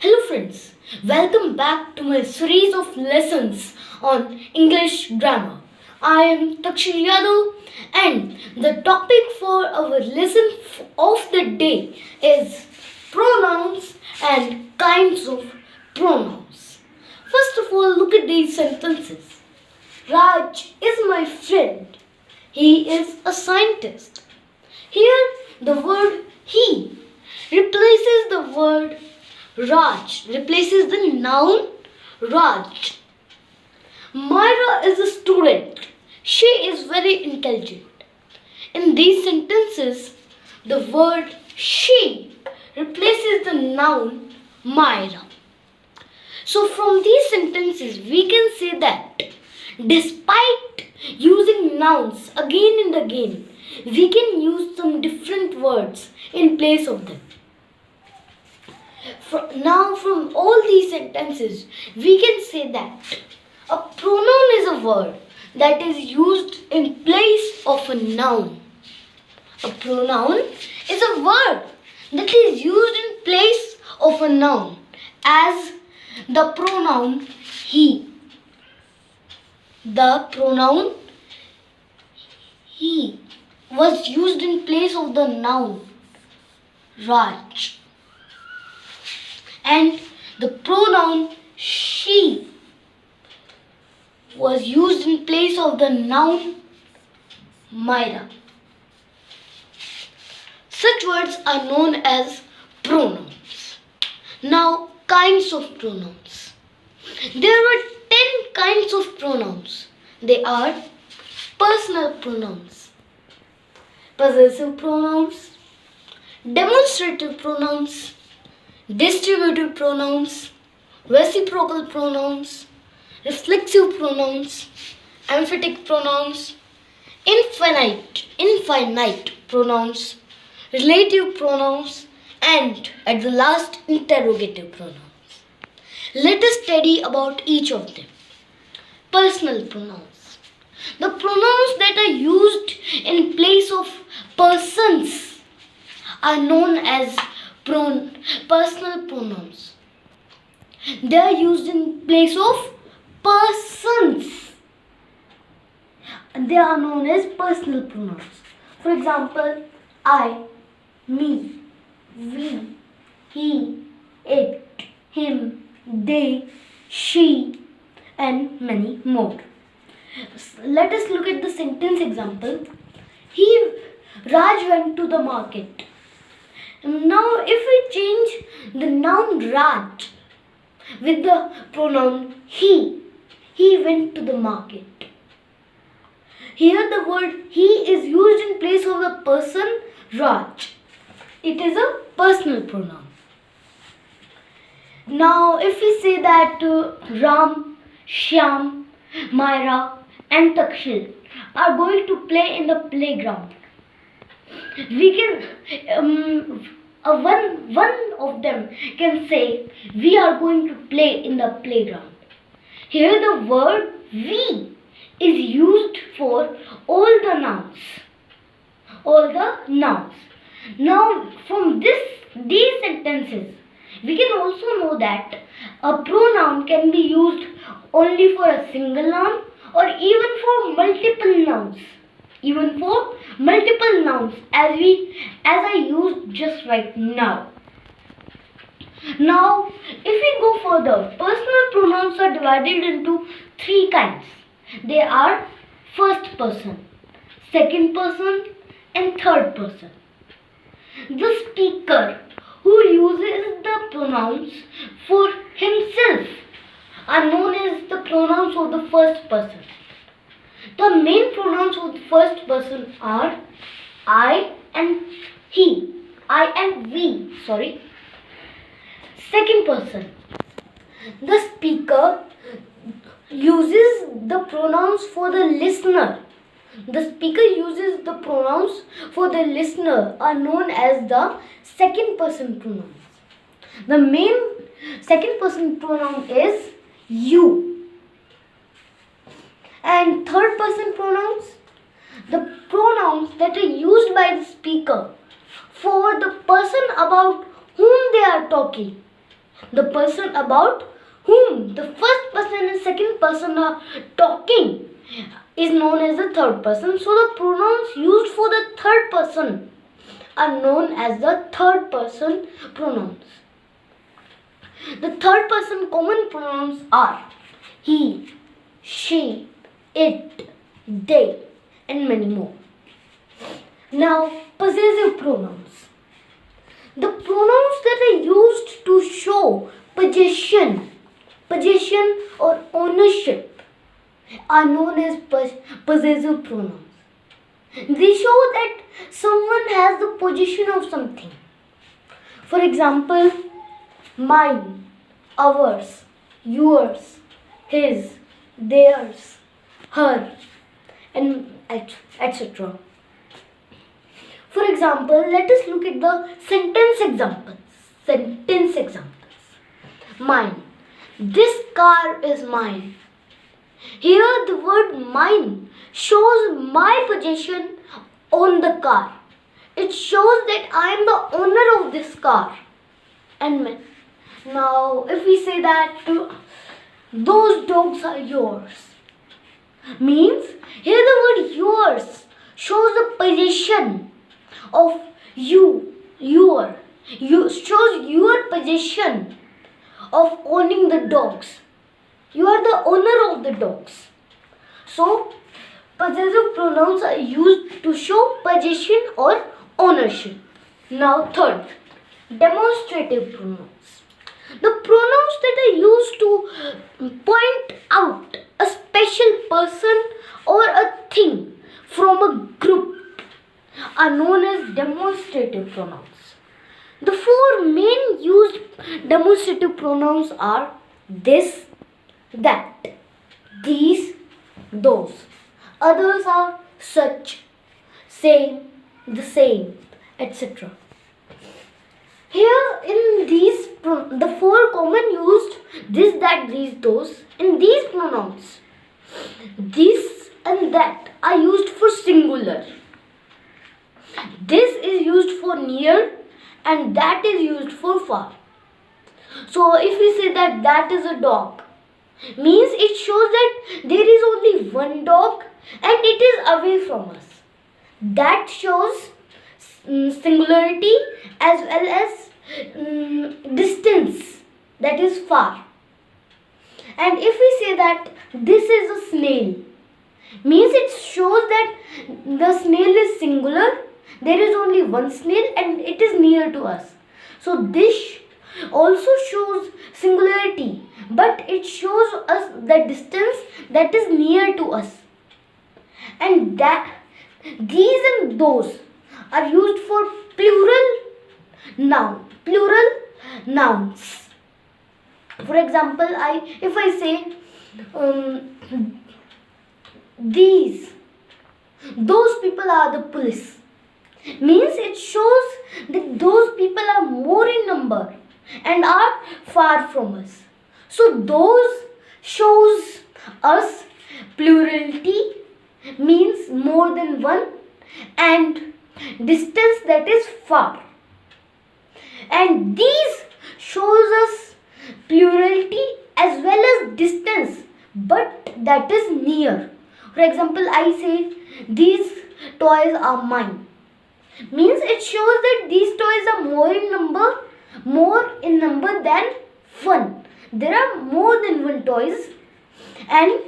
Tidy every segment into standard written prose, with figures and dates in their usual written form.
Hello friends, welcome back to my series of lessons on English grammar. I am Takshil Yadav and the topic for our lesson of the day is pronouns and kinds of pronouns. First of all, look at these sentences. Raj is my friend. He is a scientist. Here the word he replaces the word Raj, replaces the noun Raj. Myra is a student. She is very intelligent. In these sentences, the word she replaces the noun Myra. So from these sentences, we can say that despite using nouns again and again, we can use some different words in place of them. Now from all these sentences, we can say that a pronoun is a word that is used in place of a noun. A pronoun is a word that is used in place of a noun, as the pronoun he. The pronoun he was used in place of the noun Raj. And the pronoun she was used in place of the noun Myra. Such words are known as pronouns. Now, kinds of pronouns. There are 10 kinds of pronouns. They are personal pronouns, possessive pronouns, demonstrative pronouns, distributive pronouns, reciprocal pronouns, reflexive pronouns, emphatic pronouns, infinite pronouns, relative pronouns, and at the last, interrogative pronouns. Let us study about each of them. Personal pronouns. The pronouns that are used in place of persons are known as personal pronouns. They are used in place of persons. They are known as personal pronouns. For example, I, me, we, he, it, him, they, she, and many more. Let us look at the sentence example. Raj went to the market. Now, if we change the noun Raj with the pronoun he went to the market. Here the word he is used in place of the person Raj. It is a personal pronoun. Now, if we say that Ram, Shyam, Myra and Takshil are going to play in the playground, we can one of them can say we are going to play in the playground. Here the word we is used for all the nouns. Now from these sentences, we can also know that a pronoun can be used only for a single noun or even for multiple nouns. As I used just right now. Now, if we go further, personal pronouns are divided into 3 kinds. They are first person, second person, and third person. The speaker who uses the pronouns for himself are known as the pronouns of the first person. The main pronouns of the first person are I and we. Second person. The speaker uses the pronouns for the listener. The speaker uses the pronouns for the listener are known as the second person pronouns. The main second person pronoun is you. And third person pronouns, the pronouns that are used by the speaker for the person about whom they are talking The person about whom the first person and second person are talking is known as the third person. So the pronouns used for the third person are known as the third person pronouns. The third person common pronouns are he, she, it, they, and many more. Now, possessive pronouns. The pronouns that are used to show possession or ownership are known as possessive pronouns. They show that someone has the possession of something. For example, mine, ours, yours, his, theirs, her, and etc. For example, let us look at the sentence examples. Mine. This car is mine. Here the word mine shows my possession on the car. It shows that I am the owner of this car. And now if we say that those dogs are yours, means here the word yours shows the possession of you shows your possession of owning the dogs. You are the owner of the dogs. So possessive pronouns are used to show possession or ownership. Now third, demonstrative pronouns. The pronouns that are used to point out a special person or a thing from a group are known as demonstrative pronouns. The four main used demonstrative pronouns are this, that, these, those. Others are such, same, the same, etc. Here in these, the four common used this, that, these, those. In these pronouns, this and that are used for singular. This is used for near and that is used for far. So if we say that is a dog, means it shows that there is only one dog and it is away from us. That shows singularity as well as distance, that is far. And if we say that this is a snail, means it shows that the snail is singular, there is only one snail and it is near to us. So this also shows singularity, but it shows us the distance that is near to us. And that these and those are used for plural nouns. For example, if I say those people are the police, means it shows that those people are more in number and are far from us. So those shows us plurality, means more than one, and distance, that is far. And these shows us plurality as well as distance, but that is near. For example, I say these toys are mine, means it shows that these toys are more in number than one. There are more than one toys and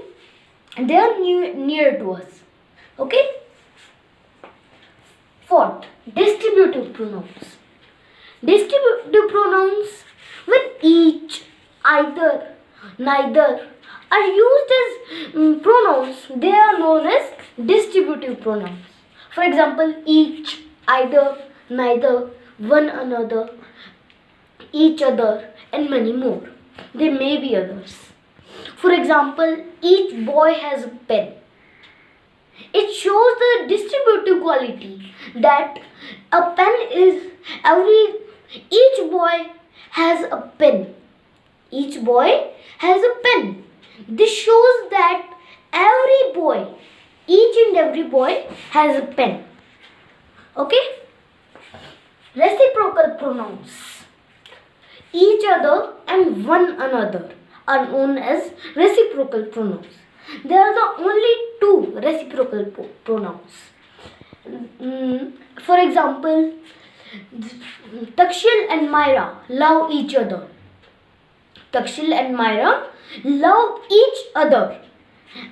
they are near to us. Okay? Fourth, distributive pronouns. Distributive pronouns with each, either, neither are used as pronouns. They are known as distributive pronouns. For example, each, either, neither, one another, each other, and many more. There may be others. For example, each boy has a pen. It shows the distributive quality that a pen is each boy has a pen. Each boy has a pen. This shows that every boy, each and every boy has a pen. Okay? Reciprocal pronouns. each other and one another are known as reciprocal pronouns. There are the only two reciprocal pronouns. For example, Takshil and Myra love each other. Takshil and Myra love each other.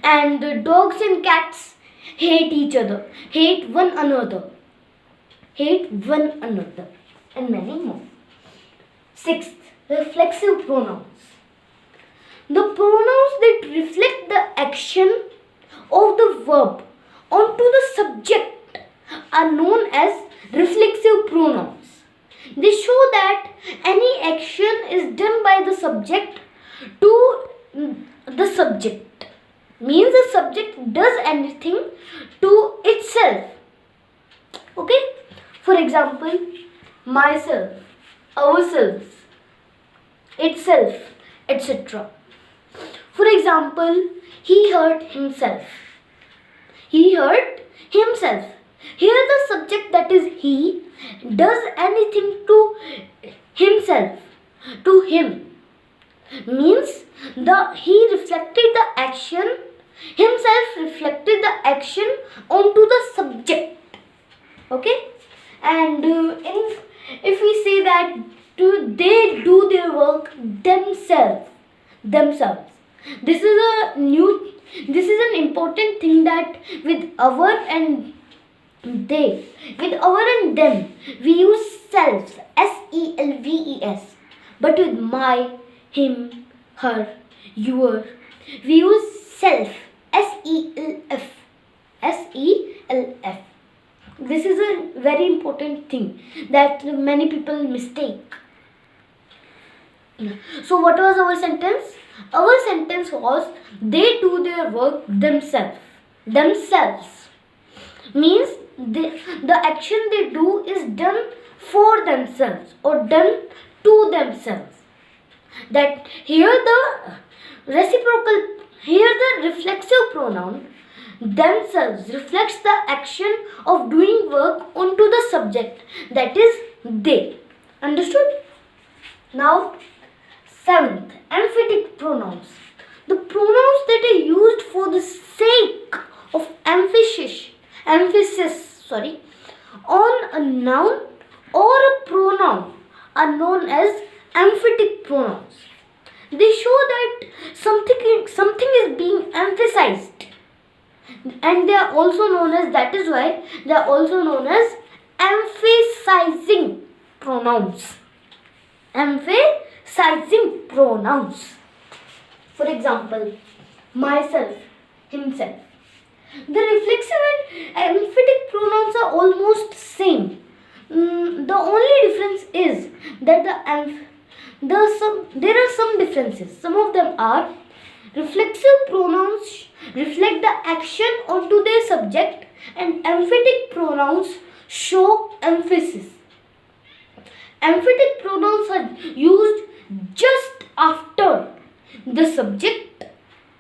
And the dogs and cats hate each other, hate one another, and many more. Sixth, reflexive pronouns. The pronouns that reflect the action of the verb onto the subject are known as reflexive pronouns. They show that any action is done by the subject to the subject. Means the subject does anything to itself. Okay? For example, myself, ourselves, itself, etc. For example, he hurt himself. He hurt himself. Here the subject, that is he, does anything to himself, to him. Means he reflected the action, himself reflected the action onto the subject. Okay? And if we say that they do their work themselves. This is an important thing, that with our and they, with our and them, we use selves, selves. But with my, him, her, your, we use self, self. This is a very important thing that many people mistake. So what was our sentence? Our sentence was, they do their work themselves. Means the action they do is done for themselves or done to themselves. That here the reflexive pronoun themselves reflects the action of doing work onto the subject, that is they. Understood? Now, seventh, emphatic pronouns. The pronouns that are used for the sake of emphasis on a noun or a pronoun are known as emphatic pronouns. They show that something is being emphasized, and they are also known as, that is why they are also known as emphasizing pronouns. Emphasizing pronouns. For example, myself, himself. The reflexive and emphatic pronouns are almost same. The only difference is that there are some differences. Some of them are, reflexive pronouns reflect the action onto their subject, and emphatic pronouns show emphasis. Emphatic pronouns are used just after the subject,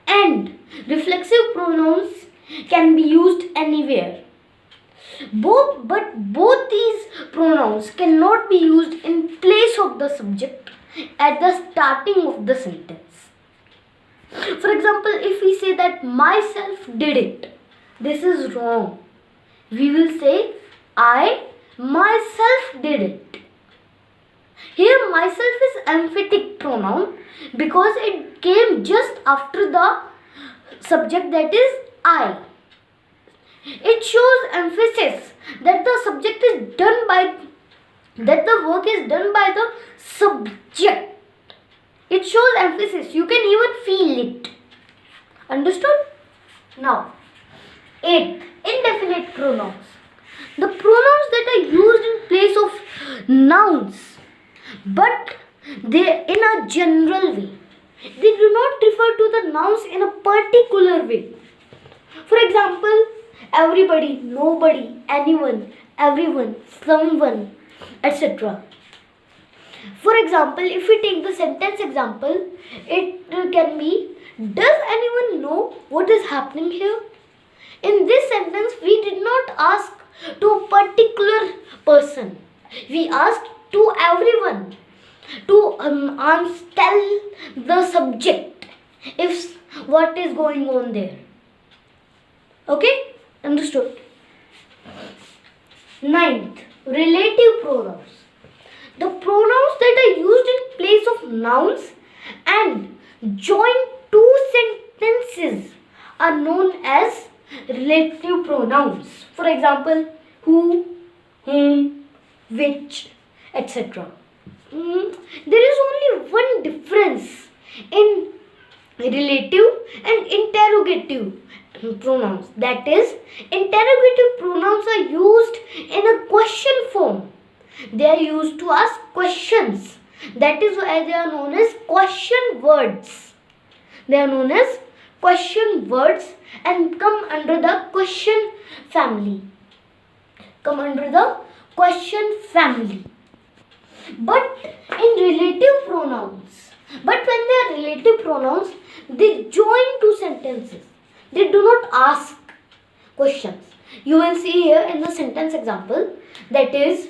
and reflexive pronouns can be used anywhere. Both these pronouns cannot be used in place of the subject at the starting of the sentence. For example, if we say that myself did it, this is wrong. We will say I myself did it. Here myself is emphatic pronoun because it came just after the subject, that is I. It shows emphasis that the subject is done by, that the work is done by the subject. It shows emphasis. You can even feel it. Understood? Now, 8. Indefinite pronouns. The pronouns that are used in place of nouns, but they in a general way. They do not refer to the nouns in a particular way. For example, everybody, nobody, anyone, everyone, someone, etc. For example, if we take the sentence example, it can be, does anyone know what is happening here? In this sentence, we did not ask to a particular person. We asked to everyone. to tell the subject if what is going on there. Okay, understood. Ninth, relative pronouns. The pronouns that are used in place of nouns and join two sentences are known as relative pronouns. For example, who, whom, which, etc. There is only one difference in relative and interrogative pronouns. That is, interrogative pronouns are used in a question form. They are used to ask questions. That is why they are known as question words. They are known as question words and come under the question family. Come under the question family. But in relative pronouns, but when they are relative pronouns, they join two sentences. They do not ask questions. You will see here in the sentence example, that is,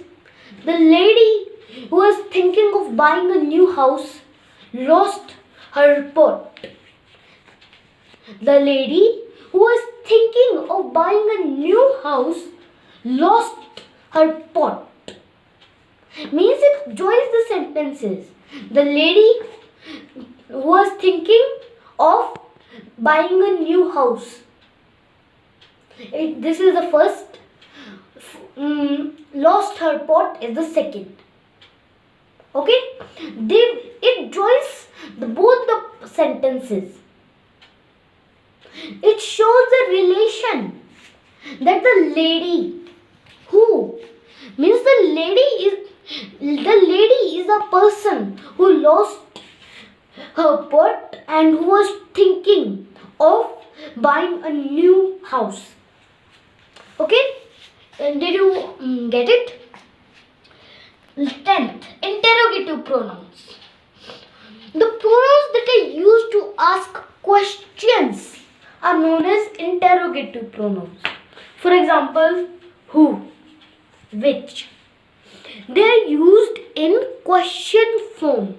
the lady who was thinking of buying a new house lost her pot. The lady who was thinking of buying a new house lost her pot. Means it joins the sentences. The lady who was thinking of buying a new house. This is the first. Lost her pot is the second. Okay? It joins both the sentences. It shows the relation that the lady who means the lady is a person who lost her pot and who was thinking of buying a new house. Okay? Did you get it? 10th, interrogative pronouns. The pronouns that are used to ask questions are known as interrogative pronouns. For example, who, which. They are used in question form.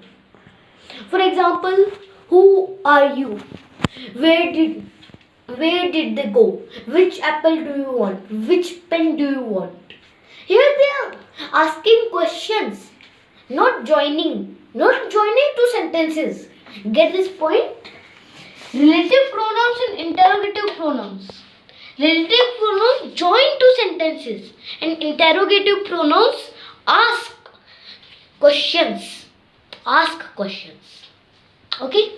For example, who are you? Where did they go? Which apple do you want? Which pen do you want? Here they are asking questions, not joining two sentences. Get this point? Relative pronouns and interrogative pronouns. Relative pronouns join two sentences and interrogative pronouns ask questions. Okay?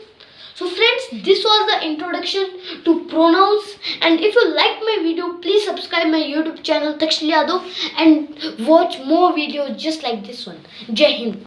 So friends, this was the introduction to pronouns, and if you like my video, please subscribe my YouTube channel Takshil Yadav and watch more videos just like this one. Jai Hind.